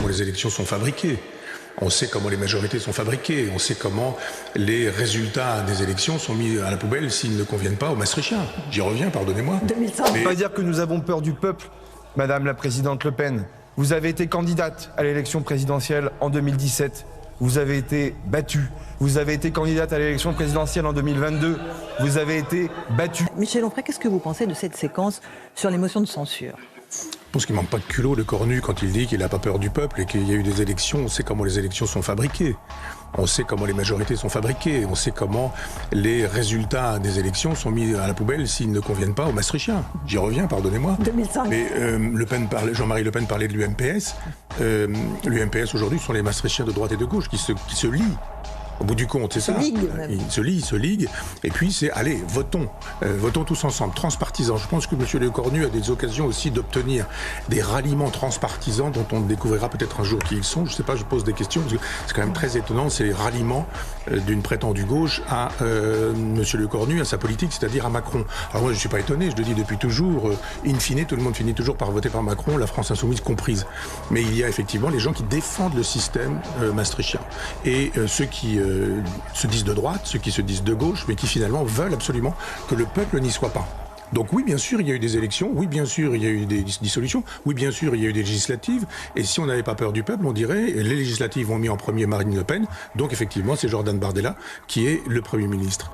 comment les élections sont fabriquées. On sait comment les majorités sont fabriquées. On sait comment les résultats des élections sont mis à la poubelle s'ils ne conviennent pas aux Maastrichtiens. J'y reviens, pardonnez-moi. Ça ne veut pas dire que nous avons peur du peuple, Madame la Présidente Le Pen. Vous avez été candidate à l'élection présidentielle en 2017. Vous avez été battue. Vous avez été candidate à l'élection présidentielle en 2022. Vous avez été battue. Michel Onfray, qu'est-ce que vous pensez de cette séquence sur les motions de censure ? Je pense qu'il ne manque pas de culot de Cornu quand il dit qu'il n'a pas peur du peuple et qu'il y a eu des élections. On sait comment les élections sont fabriquées. On sait comment les majorités sont fabriquées. On sait comment les résultats des élections sont mis à la poubelle s'ils ne conviennent pas aux Maastrichtiens. J'y reviens, pardonnez-moi. 2005. Mais Jean-Marie Le Pen parlait de l'UMPS. L'UMPS aujourd'hui sont les Maastrichtiens de droite et de gauche qui se lient. Au bout du compte, c'est ça. Ils se liguent. Et puis c'est, allez, votons. Votons tous ensemble, transpartisans. Je pense que M. Le Cornu a des occasions aussi d'obtenir des ralliements transpartisans dont on découvrira peut-être un jour qui ils sont. Je ne sais pas, je pose des questions, parce que c'est quand même très étonnant, ces ralliements d'une prétendue gauche à M. Le Cornu, à sa politique, c'est-à-dire à Macron. Alors moi, je ne suis pas étonné, je le dis depuis toujours. In fine, tout le monde finit toujours par voter par Macron, la France insoumise comprise. Mais il y a effectivement les gens qui défendent le système maastrichtien. Et ceux qui se disent de droite, ceux qui se disent de gauche, mais qui finalement veulent absolument que le peuple n'y soit pas. Donc oui, bien sûr, il y a eu des élections, oui, bien sûr, il y a eu des dissolutions, oui, bien sûr, il y a eu des législatives, et si on n'avait pas peur du peuple, on dirait, les législatives ont mis en premier Marine Le Pen, donc effectivement, c'est Jordan Bardella qui est le Premier ministre.